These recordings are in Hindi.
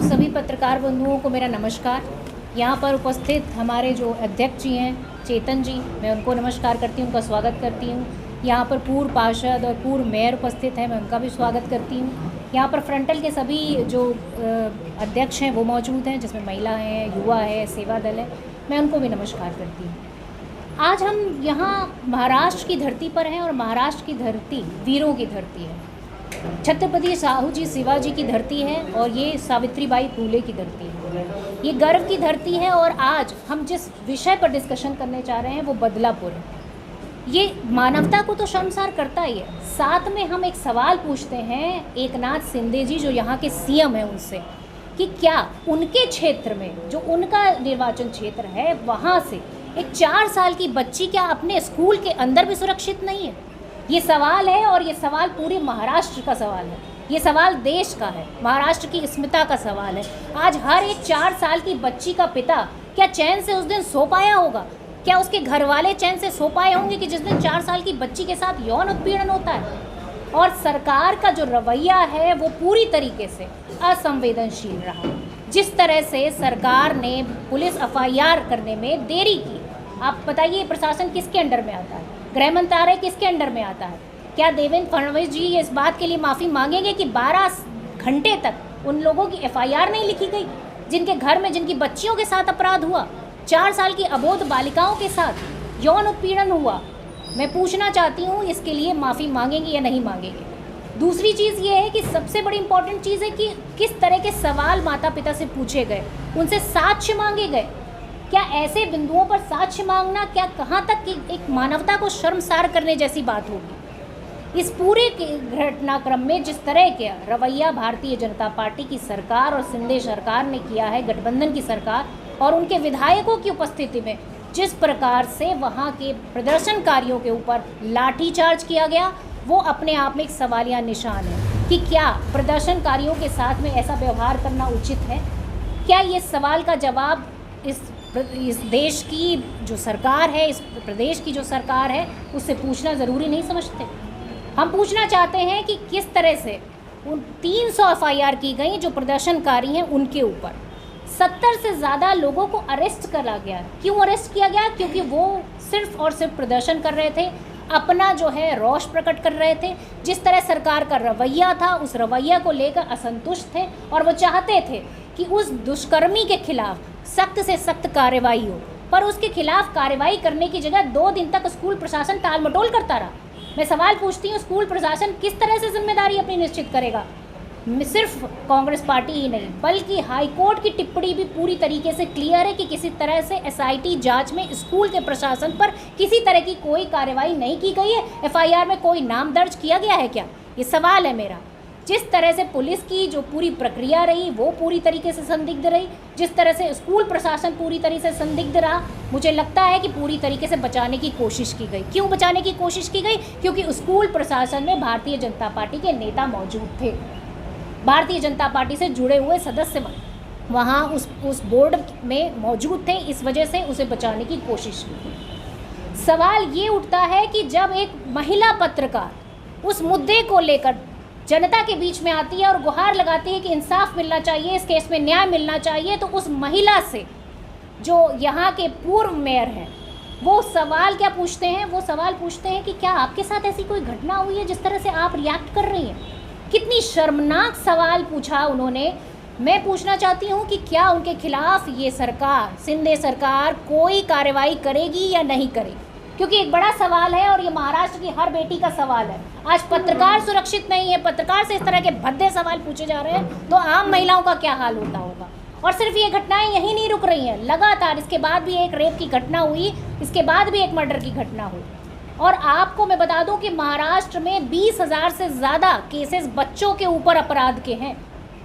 आप सभी पत्रकार बंधुओं को मेरा नमस्कार। यहाँ पर उपस्थित हमारे जो अध्यक्ष जी हैं चेतन जी, मैं उनको नमस्कार करती हूँ, उनका स्वागत करती हूँ। यहाँ पर पूर्व पार्षद और पूर्व मेयर उपस्थित हैं, मैं उनका भी स्वागत करती हूँ। यहाँ पर फ्रंटल के सभी जो अध्यक्ष हैं वो मौजूद हैं, जिसमें महिला हैं, युवा है, सेवा दल है, मैं उनको भी नमस्कार करती हूँ। आज हम यहाँ महाराष्ट्र की धरती पर हैं और महाराष्ट्र की धरती वीरों की धरती है। छत्रपति साहू जी शिवाजी की धरती है और ये सावित्रीबाई फुले की धरती है। ये गर्व की धरती है और आज हम जिस विषय पर डिस्कशन करने जा रहे हैं वो बदलापुर है। ये मानवता को तो शर्मसार करता ही है। साथ में हम एक सवाल पूछते हैं एकनाथ शिंदे जी जो यहाँ के सीएम हैं उनसे कि क्या उनके क्षेत्र में जो उनका निर्वाचन क्षेत्र है वहाँ से एक 4 साल की बच्ची क्या अपने स्कूल के अंदर भी सुरक्षित नहीं है। ये सवाल है और ये सवाल पूरे महाराष्ट्र का सवाल है, ये सवाल देश का है, महाराष्ट्र की अस्मिता का सवाल है। आज हर एक 4 साल की बच्ची का पिता क्या चैन से उस दिन सो पाया होगा? क्या उसके घर वाले चैन से सो पाए होंगे कि जिस दिन 4 साल की बच्ची के साथ यौन उत्पीड़न होता है? और सरकार का जो रवैया है वो पूरी तरीके से असंवेदनशील रहा। जिस तरह से सरकार ने पुलिस एफआईआर करने में देरी की, आप बताइए प्रशासन किसके अंडर में आता है? गृह मंत्रालय किसके अंडर में आता है? क्या देवेंद्र फडणवीस जी इस बात के लिए माफ़ी मांगेंगे कि 12 घंटे तक उन लोगों की एफआईआर नहीं लिखी गई जिनके घर में जिनकी बच्चियों के साथ अपराध हुआ, 4 साल की अबोध बालिकाओं के साथ यौन उत्पीड़न हुआ? मैं पूछना चाहती हूँ इसके लिए माफ़ी मांगेंगे या नहीं मांगेंगे। दूसरी चीज़ ये है कि सबसे बड़ी इंपॉर्टेंट चीज़ है कि किस तरह के सवाल माता पिता से पूछे गए, उनसे साक्ष्य मांगे गए। क्या ऐसे बिंदुओं पर साक्ष्य मांगना क्या कहाँ तक कि एक मानवता को शर्मसार करने जैसी बात होगी? इस पूरे घटनाक्रम में जिस तरह के रवैया भारतीय जनता पार्टी की सरकार और शिंदे सरकार ने किया है, गठबंधन की सरकार और उनके विधायकों की उपस्थिति में जिस प्रकार से वहाँ के प्रदर्शनकारियों के ऊपर लाठीचार्ज किया गया, वो अपने आप में एक सवालिया निशान है कि क्या प्रदर्शनकारियों के साथ में ऐसा व्यवहार करना उचित है? क्या ये सवाल का जवाब इस देश की जो सरकार है, इस प्रदेश की जो सरकार है, उससे पूछना ज़रूरी नहीं समझते? हम पूछना चाहते हैं कि किस तरह से उन 300 एफआईआर की गई जो प्रदर्शनकारी हैं उनके ऊपर 70 से ज़्यादा लोगों को अरेस्ट करा गया। क्यों अरेस्ट किया गया? क्योंकि वो सिर्फ और सिर्फ प्रदर्शन कर रहे थे, अपना जो है रोष प्रकट कर रहे थे। जिस तरह सरकार का रवैया था उस रवैया को लेकर असंतुष्ट थे और वो चाहते थे कि उस दुष्कर्मी के खिलाफ सख्त से सख्त कार्रवाई हो, पर उसके खिलाफ कार्रवाई करने की जगह 2 दिन तक स्कूल प्रशासन टाल मटोल करता रहा। मैं सवाल पूछती हूँ, स्कूल प्रशासन किस तरह से जिम्मेदारी अपनी निश्चित करेगा? सिर्फ कांग्रेस पार्टी ही नहीं बल्कि हाईकोर्ट की टिप्पणी भी पूरी तरीके से क्लियर है कि किसी तरह से एसआईटी जांच में स्कूल के प्रशासन पर किसी तरह की कोई कार्रवाई नहीं की गई है। एफआईआर में कोई नाम दर्ज किया गया है क्या? ये सवाल है मेरा। जिस तरह से पुलिस की जो पूरी प्रक्रिया रही वो पूरी तरीके से संदिग्ध रही, जिस तरह से स्कूल प्रशासन पूरी तरह से संदिग्ध रहा, मुझे लगता है कि पूरी तरीके से बचाने की कोशिश की गई। क्यों बचाने की कोशिश की गई? क्योंकि स्कूल प्रशासन में भारतीय जनता पार्टी के नेता मौजूद थे, भारतीय जनता पार्टी से जुड़े हुए सदस्य वहाँ उस बोर्ड में मौजूद थे, इस वजह से उसे बचाने की कोशिश की। सवाल ये उठता है कि जब एक महिला पत्रकार उस मुद्दे को लेकर जनता के बीच में आती है और गुहार लगाती है कि इंसाफ मिलना चाहिए, इस केस में न्याय मिलना चाहिए, तो उस महिला से जो यहाँ के पूर्व मेयर हैं वो सवाल क्या पूछते हैं? वो सवाल पूछते हैं कि क्या आपके साथ ऐसी कोई घटना हुई है जिस तरह से आप रिएक्ट कर रही हैं? कितनी शर्मनाक सवाल पूछा उन्होंने। मैं पूछना चाहती हूँ कि क्या उनके खिलाफ ये सरकार, शिंदे सरकार, कोई कार्रवाई करेगी या नहीं करेगी? क्योंकि एक बड़ा सवाल है और ये महाराष्ट्र की हर बेटी का सवाल है। आज पत्रकार सुरक्षित नहीं है, पत्रकार से इस तरह के भद्दे सवाल पूछे जा रहे हैं तो आम महिलाओं का क्या हाल होता होगा? और सिर्फ ये घटनाएं यहीं नहीं रुक रही हैं, लगातार इसके बाद भी एक रेप की घटना हुई, इसके बाद भी एक मर्डर की घटना हुई। और आपको मैं बता दूं कि महाराष्ट्र में 20,000 से ज़्यादा केसेस बच्चों के ऊपर अपराध के हैं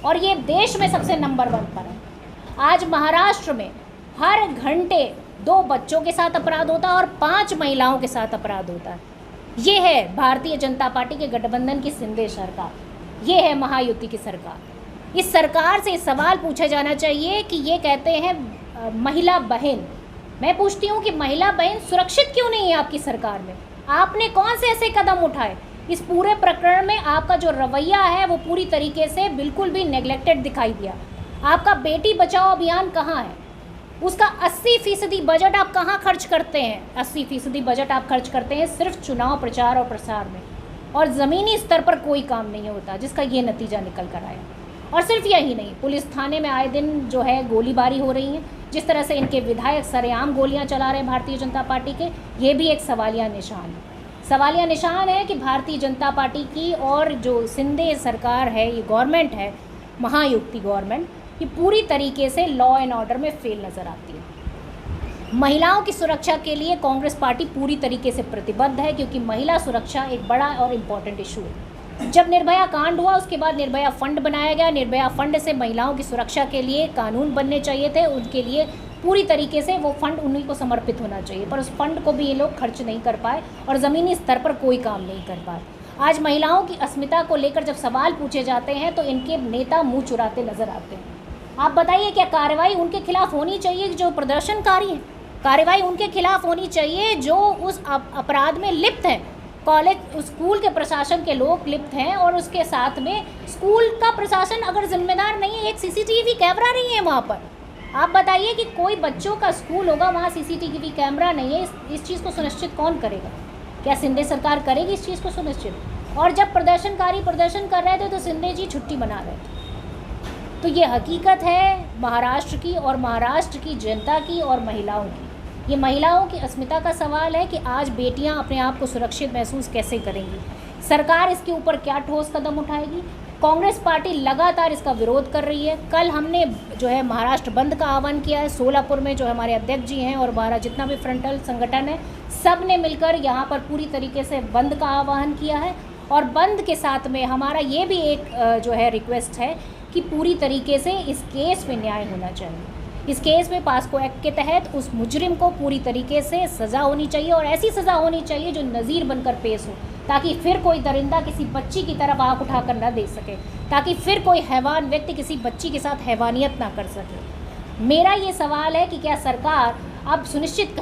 और ये देश में सबसे नंबर 1 पर है। आज महाराष्ट्र में हर घंटे 2 बच्चों के साथ अपराध होता है और 5 महिलाओं के साथ अपराध होता है। ये है भारतीय जनता पार्टी के गठबंधन की शिंदे सरकार, ये है महायुति की सरकार। इस सरकार से सवाल पूछा जाना चाहिए कि ये कहते हैं महिला बहन, मैं पूछती हूँ कि महिला बहन सुरक्षित क्यों नहीं है आपकी सरकार में? आपने कौन से ऐसे कदम उठाए? इस पूरे प्रकरण में आपका जो रवैया है वो पूरी तरीके से बिल्कुल भी नेग्लेक्टेड दिखाई दिया। आपका बेटी बचाओ अभियान कहाँ है? उसका 80% बजट आप कहाँ खर्च करते हैं? 80% बजट आप खर्च करते हैं सिर्फ चुनाव प्रचार और प्रसार में, और ज़मीनी स्तर पर कोई काम नहीं होता, जिसका ये नतीजा निकल कर आया। और सिर्फ यही नहीं, पुलिस थाने में आए दिन जो है गोलीबारी हो रही है, जिस तरह से इनके विधायक सरेआम गोलियां चला रहे हैं भारतीय जनता पार्टी के, ये भी एक सवालिया निशान है। सवालिया निशान है कि भारतीय जनता पार्टी की और जो सिंधे सरकार है, ये गवर्नमेंट है, महायुक्ति गवर्नमेंट, ये पूरी तरीके से लॉ एंड ऑर्डर में फेल नज़र आती है। महिलाओं की सुरक्षा के लिए कांग्रेस पार्टी पूरी तरीके से प्रतिबद्ध है, क्योंकि महिला सुरक्षा एक बड़ा और इम्पॉर्टेंट इशू है। जब निर्भया कांड हुआ, उसके बाद निर्भया फंड बनाया गया। निर्भया फंड से महिलाओं की सुरक्षा के लिए कानून बनने चाहिए थे, उनके लिए पूरी तरीके से वो फंड उन्हीं को समर्पित होना चाहिए, पर उस फंड को भी ये लोग खर्च नहीं कर पाए और ज़मीनी स्तर पर कोई काम नहीं कर पाए। आज महिलाओं की अस्मिता को लेकर जब सवाल पूछे जाते हैं तो इनके नेता मुँह चुराते नजर आते हैं। आप बताइए, क्या कार्रवाई उनके खिलाफ होनी चाहिए जो प्रदर्शनकारी हैं? कार्रवाई उनके खिलाफ होनी चाहिए जो उस अपराध में लिप्त हैं। कॉलेज, स्कूल के प्रशासन के लोग लिप्त हैं, और उसके साथ में स्कूल का प्रशासन अगर जिम्मेदार नहीं है, एक सीसीटीवी कैमरा नहीं है वहाँ पर। आप बताइए कि कोई बच्चों का स्कूल होगा, वहाँ सीसीटीवी कैमरा नहीं है, इस चीज़ को सुनिश्चित कौन करेगा? क्या सिंधे सरकार करेगी इस चीज़ को सुनिश्चित? और जब प्रदर्शनकारी प्रदर्शन कर रहे थे तो सिंधे जी छुट्टी मना रहे थे। तो ये हकीकत है महाराष्ट्र की, और महाराष्ट्र की जनता की और महिलाओं की। ये महिलाओं की अस्मिता का सवाल है कि आज बेटियां अपने आप को सुरक्षित महसूस कैसे करेंगी। सरकार इसके ऊपर क्या ठोस कदम उठाएगी? कांग्रेस पार्टी लगातार इसका विरोध कर रही है। कल हमने जो है महाराष्ट्र बंद का आह्वान किया है। सोलापुर में जो हमारे अध्यक्ष जी हैं और हमारा जितना भी फ्रंटल संगठन है, सब ने मिलकर यहाँ पर पूरी तरीके से बंद का आह्वान किया है। और बंद के साथ में हमारा ये भी एक जो है रिक्वेस्ट है कि पूरी तरीके से इस केस में न्याय होना चाहिए। इस केस में पास्को एक्ट के तहत उस मुजरिम को पूरी तरीके से सज़ा होनी चाहिए, और ऐसी सज़ा होनी चाहिए जो नज़ीर बनकर पेश हो, ताकि फिर कोई दरिंदा किसी बच्ची की तरफ आँख उठाकर न देख सके, ताकि फिर कोई हैवान व्यक्ति किसी बच्ची के साथ हैवानियत ना कर सके। मेरा ये सवाल है कि क्या सरकार अब सुनिश्चित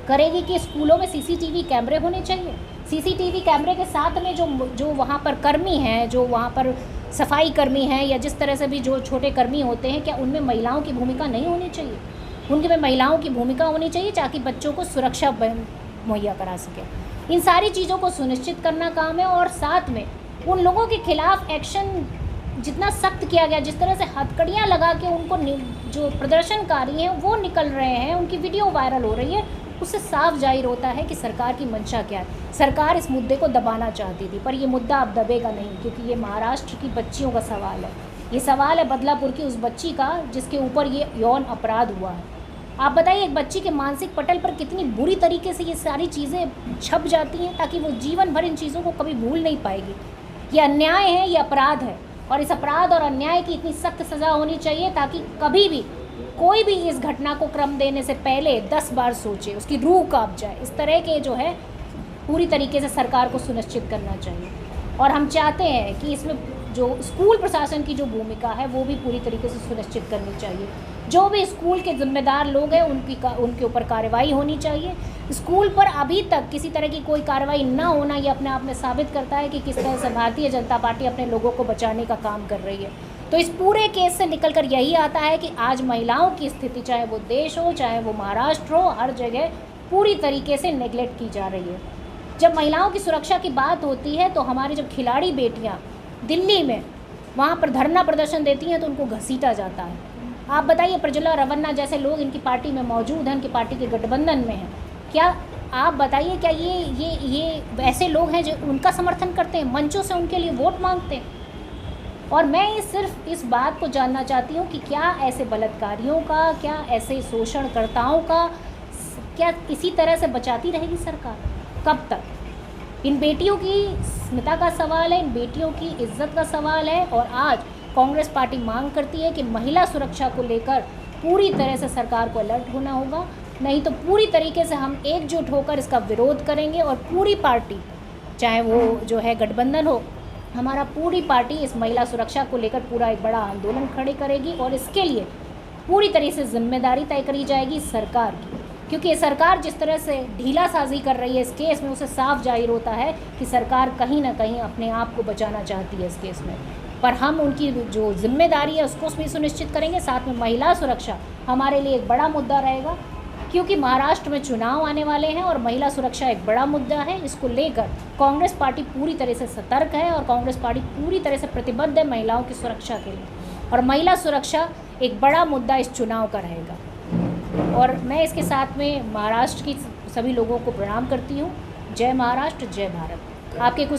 करेगी कि स्कूलों में सीसीटीवी कैमरे होने चाहिए? सीसीटीवी कैमरे के साथ में जो वहाँ पर कर्मी हैं, जो वहाँ पर सफाई कर्मी हैं, या जिस तरह से भी जो छोटे कर्मी होते हैं, क्या उनमें महिलाओं की भूमिका नहीं होनी चाहिए? उनके में महिलाओं की भूमिका होनी चाहिए, ताकि बच्चों को सुरक्षा मुहैया करा सके। इन सारी चीज़ों को सुनिश्चित करना काम है, और साथ में उन लोगों के खिलाफ एक्शन जितना सख्त किया गया, जिस तरह से हथकड़ियाँ लगा के उनको जो प्रदर्शनकारी हैं वो निकल रहे हैं, उनकी वीडियो वायरल हो रही है, उससे साफ जाहिर होता है कि सरकार की मंशा क्या है। सरकार इस मुद्दे को दबाना चाहती थी, पर ये मुद्दा अब दबेगा नहीं, क्योंकि ये महाराष्ट्र की बच्चियों का सवाल है। ये सवाल है बदलापुर की उस बच्ची का जिसके ऊपर ये यौन अपराध हुआ है। आप बताइए, एक बच्ची के मानसिक पटल पर कितनी बुरी तरीके से ये सारी चीज़ें छप जाती हैं, ताकि वो जीवन भर इन चीज़ों को कभी भूल नहीं पाएगी। ये अन्याय है, ये अपराध है, और इस अपराध और अन्याय की इतनी सख्त सज़ा होनी चाहिए ताकि कभी भी कोई भी इस घटना को क्रम देने से पहले 10 बार सोचे, उसकी रूह कांप जाए। इस तरह के जो है पूरी तरीके से सरकार को सुनिश्चित करना चाहिए। और हम चाहते हैं कि इसमें जो स्कूल प्रशासन की जो भूमिका है वो भी पूरी तरीके से सुनिश्चित करनी चाहिए। जो भी स्कूल के जिम्मेदार लोग हैं उनके ऊपर कार्रवाई होनी चाहिए। स्कूल पर अभी तक किसी तरह की कोई कार्रवाई ना होना ये अपने आप में साबित करता है कि किस तरह से भारतीय जनता पार्टी अपने लोगों को बचाने का काम कर रही है। तो इस पूरे केस से निकल कर यही आता है कि आज महिलाओं की स्थिति, चाहे वो देश हो चाहे वो महाराष्ट्र हो, हर जगह पूरी तरीके से नेगलेक्ट की जा रही है। जब महिलाओं की सुरक्षा की बात होती है तो हमारी जब खिलाड़ी बेटियां दिल्ली में वहाँ पर धरना प्रदर्शन देती हैं तो उनको घसीटा जाता है। आप बताइए, प्रज्वला रवन्ना जैसे लोग इनकी पार्टी में मौजूद हैं, इनकी पार्टी के गठबंधन में हैं, क्या आप बताइए क्या ये वैसे लोग हैं जो उनका समर्थन करते हैं, मंचों से उनके लिए वोट मांगते हैं? और मैं सिर्फ इस बात को जानना चाहती हूँ कि क्या ऐसे बलात्कारियों का, क्या ऐसे शोषणकर्ताओं का क्या इसी तरह से बचाती रहेगी सरकार? कब तक? इन बेटियों की अस्मिता का सवाल है, इन बेटियों की इज्जत का सवाल है। और आज कांग्रेस पार्टी मांग करती है कि महिला सुरक्षा को लेकर पूरी तरह से सरकार को अलर्ट होना होगा, नहीं तो पूरी तरीके से हम एकजुट होकर इसका विरोध करेंगे। और पूरी पार्टी, चाहे वो जो है गठबंधन हो, हमारा पूरी पार्टी इस महिला सुरक्षा को लेकर पूरा एक बड़ा आंदोलन खड़े करेगी। और इसके लिए पूरी तरह से जिम्मेदारी तय करी जाएगी सरकार की, क्योंकि ये सरकार जिस तरह से ढीला साजी कर रही है इस केस में, उसे साफ जाहिर होता है कि सरकार कहीं ना कहीं अपने आप को बचाना चाहती है इस केस में। पर हम उनकी जो जिम्मेदारी है उसको भी सुनिश्चित करेंगे। साथ में महिला सुरक्षा हमारे लिए एक बड़ा मुद्दा रहेगा, क्योंकि महाराष्ट्र में चुनाव आने वाले हैं और महिला सुरक्षा एक बड़ा मुद्दा है। इसको लेकर कांग्रेस पार्टी पूरी तरह से सतर्क है और कांग्रेस पार्टी पूरी तरह से प्रतिबद्ध है महिलाओं की सुरक्षा के लिए, और महिला सुरक्षा एक बड़ा मुद्दा इस चुनाव का रहेगा। और मैं इसके साथ में महाराष्ट्र की सभी लोगों को प्रणाम करती हूँ। जय महाराष्ट्र, जय भारत। आपके कुछ